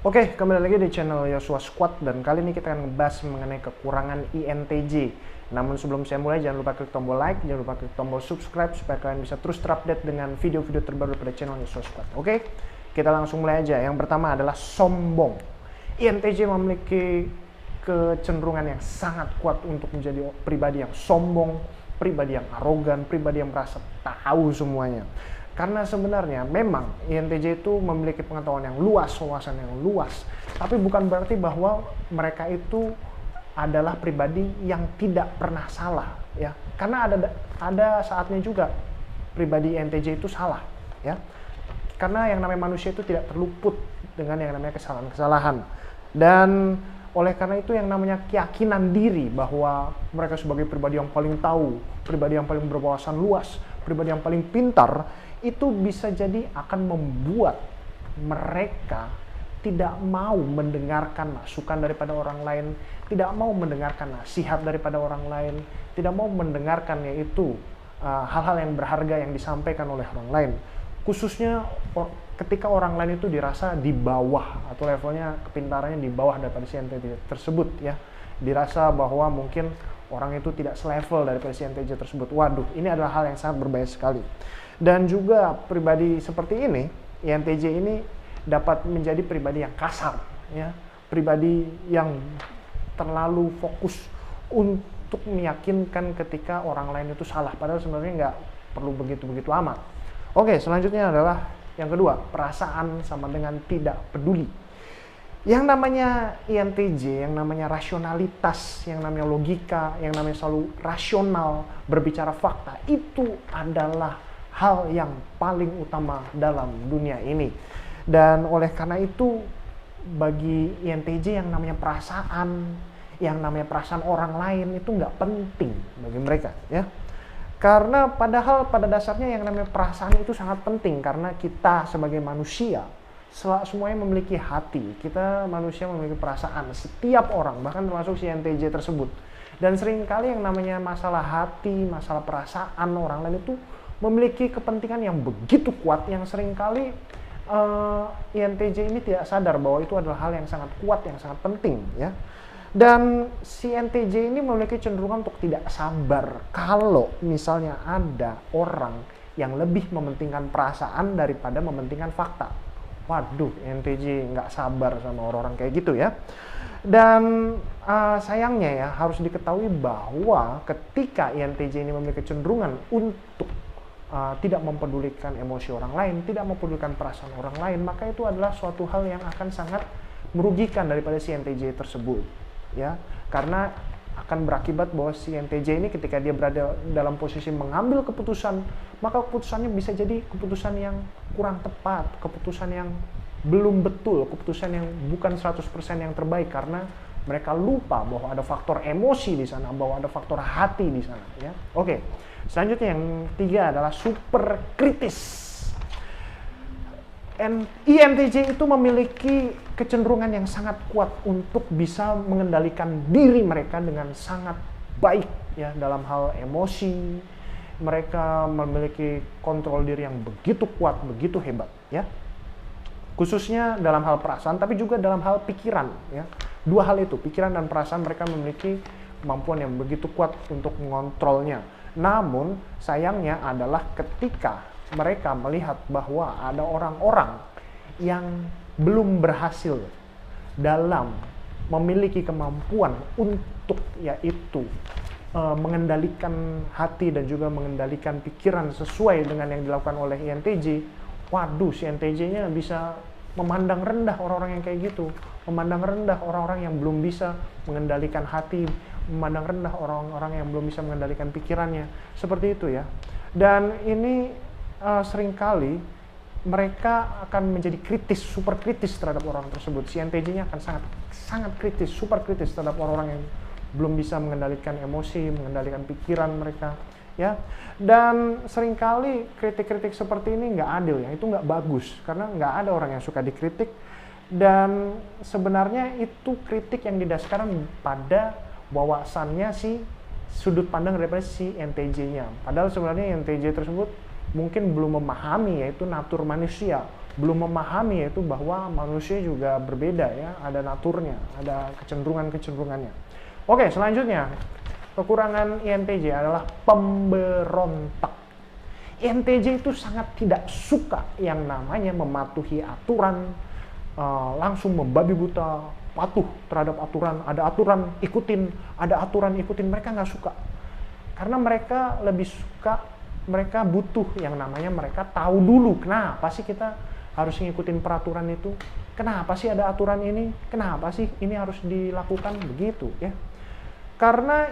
Oke, kembali lagi di channel Yosua Squad dan kali ini kita akan ngebahas mengenai kekurangan INTJ. Namun sebelum saya mulai, jangan lupa klik tombol like, jangan lupa klik tombol subscribe supaya kalian bisa terus terupdate dengan video-video terbaru pada channel Yosua Squad. Oke, kita langsung mulai aja. Yang pertama adalah sombong. INTJ memiliki kecenderungan yang sangat kuat untuk menjadi pribadi yang sombong, pribadi yang arogan, pribadi yang merasa tahu semuanya. Karena sebenarnya memang INTJ itu memiliki pengetahuan yang luas, wawasan yang luas. Tapi bukan berarti bahwa mereka itu adalah pribadi yang tidak pernah salah, ya. Karena ada saatnya juga pribadi INTJ itu salah, ya. Karena yang namanya manusia itu tidak terluput dengan yang namanya kesalahan-kesalahan. Dan oleh karena itu yang namanya keyakinan diri bahwa mereka sebagai pribadi yang paling tahu, pribadi yang paling berwawasan luas, pribadi yang paling pintar, itu bisa jadi akan membuat mereka tidak mau mendengarkan masukan daripada orang lain, tidak mau mendengarkan nasihat daripada orang lain, tidak mau mendengarkan yaitu hal-hal yang berharga yang disampaikan oleh orang lain. Khususnya ketika orang lain itu dirasa di bawah atau levelnya kepintarannya di bawah daripada si INTJ tersebut, ya. Dirasa bahwa mungkin orang itu tidak selevel daripada si INTJ tersebut. Waduh, ini adalah hal yang sangat berbahaya sekali. Dan juga pribadi seperti ini, INTJ ini dapat menjadi pribadi yang kasar, ya. Pribadi yang terlalu fokus untuk meyakinkan ketika orang lain itu salah, padahal sebenarnya nggak perlu begitu-begitu amat. Oke, selanjutnya adalah yang kedua, perasaan sama dengan tidak peduli. Yang namanya INTJ, yang namanya rasionalitas, yang namanya logika, yang namanya selalu rasional, berbicara fakta, itu adalah hal yang paling utama dalam dunia ini. Dan oleh karena itu, bagi INTJ yang namanya perasaan orang lain itu nggak penting bagi mereka, ya. Karena padahal pada dasarnya yang namanya perasaan itu sangat penting, karena kita sebagai manusia semuanya memiliki hati. Kita manusia memiliki perasaan, setiap orang, bahkan termasuk si INTJ tersebut. Dan seringkali yang namanya masalah hati, masalah perasaan orang lain itu memiliki kepentingan yang begitu kuat, yang seringkali INTJ ini tidak sadar bahwa itu adalah hal yang sangat kuat, yang sangat penting, ya. Dan si INTJ ini memiliki cenderungan untuk tidak sabar kalau misalnya ada orang yang lebih mementingkan perasaan daripada mementingkan fakta. Waduh, INTJ nggak sabar sama orang-orang kayak gitu, ya. Dan sayangnya ya, harus diketahui bahwa ketika INTJ ini memiliki kecenderungan untuk tidak mempedulikan emosi orang lain, tidak mempedulikan perasaan orang lain, maka itu adalah suatu hal yang akan sangat merugikan daripada si INTJ tersebut, ya. Karena akan berakibat bahwa si INTJ ini ketika dia berada dalam posisi mengambil keputusan, maka keputusannya bisa jadi keputusan yang kurang tepat, keputusan yang belum betul, keputusan yang bukan 100% yang terbaik, karena mereka lupa bahwa ada faktor emosi di sana, bahwa ada faktor hati di sana, ya. Oke. Selanjutnya yang ketiga adalah super kritis. INTJ itu memiliki kecenderungan yang sangat kuat untuk bisa mengendalikan diri mereka dengan sangat baik, ya, dalam hal emosi. Mereka memiliki kontrol diri yang begitu kuat, begitu hebat, ya. Khususnya dalam hal perasaan, tapi juga dalam hal pikiran, ya. Dua hal itu, pikiran dan perasaan, mereka memiliki kemampuan yang begitu kuat untuk mengontrolnya. Namun sayangnya adalah ketika mereka melihat bahwa ada orang-orang yang belum berhasil dalam memiliki kemampuan untuk yaitu mengendalikan hati dan juga mengendalikan pikiran sesuai dengan yang dilakukan oleh INTJ, waduh, si INTJ-nya bisa memandang rendah orang-orang yang kayak gitu, memandang rendah orang-orang yang belum bisa mengendalikan hati, memandang rendah orang-orang yang belum bisa mengendalikan pikirannya, seperti itu, ya. Dan ini seringkali mereka akan menjadi kritis, super kritis terhadap orang tersebut. Si INTJ-nya akan sangat kritis, super kritis terhadap orang-orang yang belum bisa mengendalikan emosi, mengendalikan pikiran mereka, ya. Dan seringkali kritik-kritik seperti ini nggak adil, ya. Itu nggak bagus, karena nggak ada orang yang suka dikritik. Dan sebenarnya itu kritik yang didasarkan pada wawasannya si sudut pandang daripada si INTJ-nya. Padahal sebenarnya INTJ tersebut mungkin belum memahami yaitu natur manusia, belum memahami yaitu bahwa manusia juga berbeda ya, ada naturnya, ada kecenderungannya. Oke, selanjutnya kekurangan INTJ adalah pemberontak. INTJ itu sangat tidak suka yang namanya mematuhi aturan, langsung membabi buta, patuh terhadap aturan, ada aturan ikutin, mereka nggak suka. Karena mereka lebih suka, mereka butuh yang namanya mereka tahu dulu, kenapa sih kita harus ngikutin peraturan itu, kenapa sih ada aturan ini, kenapa sih ini harus dilakukan, begitu ya. Karena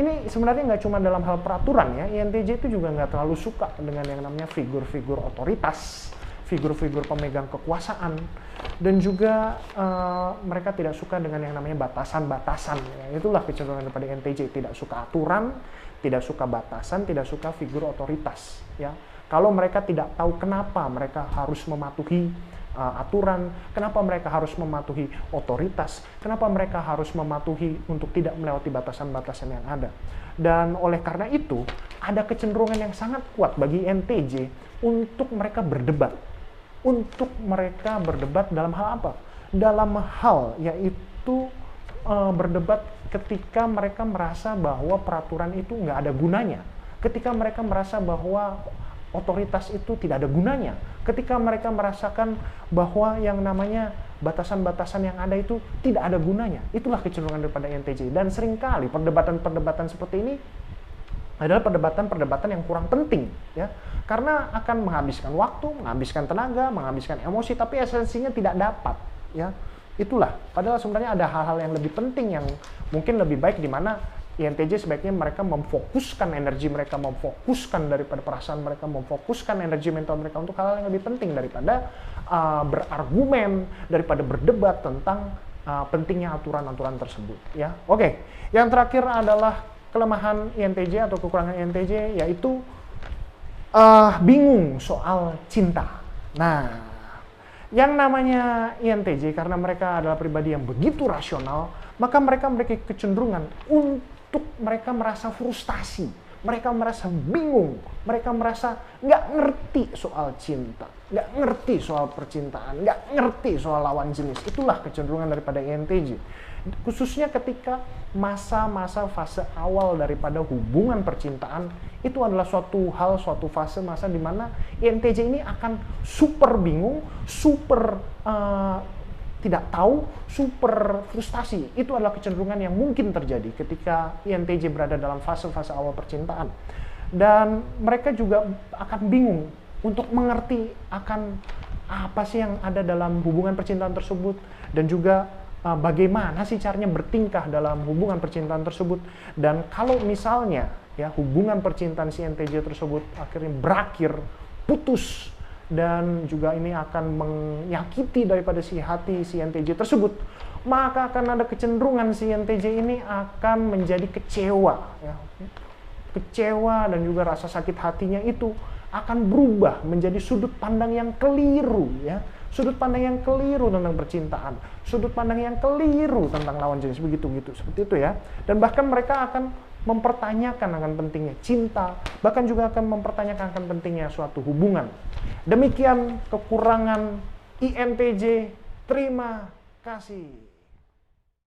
ini sebenarnya nggak cuma dalam hal peraturan ya, INTJ itu juga nggak terlalu suka dengan yang namanya figur-figur otoritas, figur-figur pemegang kekuasaan, dan juga mereka tidak suka dengan yang namanya batasan-batasan. Ya. Itulah kecenderungan daripada INTJ, tidak suka aturan, tidak suka batasan, tidak suka figur otoritas. Ya. Kalau mereka tidak tahu kenapa mereka harus mematuhi aturan, kenapa mereka harus mematuhi otoritas, kenapa mereka harus mematuhi untuk tidak melewati batasan-batasan yang ada. Dan oleh karena itu, ada kecenderungan yang sangat kuat bagi INTJ untuk mereka berdebat. Untuk mereka berdebat dalam hal apa? Dalam hal yaitu berdebat ketika mereka merasa bahwa peraturan itu nggak ada gunanya. Ketika mereka merasa bahwa otoritas itu tidak ada gunanya, ketika mereka merasakan bahwa yang namanya batasan-batasan yang ada itu tidak ada gunanya, itulah kecenderungan daripada INTJ. Dan seringkali perdebatan-perdebatan seperti ini adalah perdebatan-perdebatan yang kurang penting, ya, karena akan menghabiskan waktu, menghabiskan tenaga, menghabiskan emosi, tapi esensinya tidak dapat, ya. Itulah, padahal sebenarnya ada hal-hal yang lebih penting yang mungkin lebih baik di mana INTJ sebaiknya mereka memfokuskan energi mereka, memfokuskan daripada perasaan mereka, memfokuskan energi mental mereka untuk hal-hal yang lebih penting daripada berargumen, daripada berdebat tentang pentingnya aturan-aturan tersebut. Ya, oke. Yang terakhir adalah kelemahan INTJ atau kekurangan INTJ, yaitu bingung soal cinta. Nah, yang namanya INTJ karena mereka adalah pribadi yang begitu rasional, maka mereka memiliki kecenderungan untuk mereka merasa frustasi, mereka merasa bingung, mereka merasa nggak ngerti soal cinta, nggak ngerti soal percintaan, nggak ngerti soal lawan jenis. Itulah kecenderungan daripada INTJ. Khususnya ketika masa-masa fase awal daripada hubungan percintaan, itu adalah suatu fase masa di mana INTJ ini akan super bingung, super tidak tahu, super frustasi. Itu adalah kecenderungan yang mungkin terjadi ketika INTJ berada dalam fase-fase awal percintaan. Dan mereka juga akan bingung untuk mengerti akan apa sih yang ada dalam hubungan percintaan tersebut, dan juga bagaimana sih caranya bertingkah dalam hubungan percintaan tersebut. Dan kalau misalnya ya hubungan percintaan si INTJ tersebut akhirnya berakhir, putus, dan juga ini akan menyakiti daripada si hati si INTJ tersebut, maka akan ada kecenderungan si INTJ ini akan menjadi kecewa, ya. Kecewa dan juga rasa sakit hatinya itu akan berubah menjadi sudut pandang yang keliru, ya. Sudut pandang yang keliru tentang percintaan, sudut pandang yang keliru tentang lawan jenis, begitu seperti itu ya. Dan bahkan mereka akan mempertanyakan akan pentingnya cinta, bahkan juga akan mempertanyakan akan pentingnya suatu hubungan. Demikian kekurangan INTJ. Terima kasih.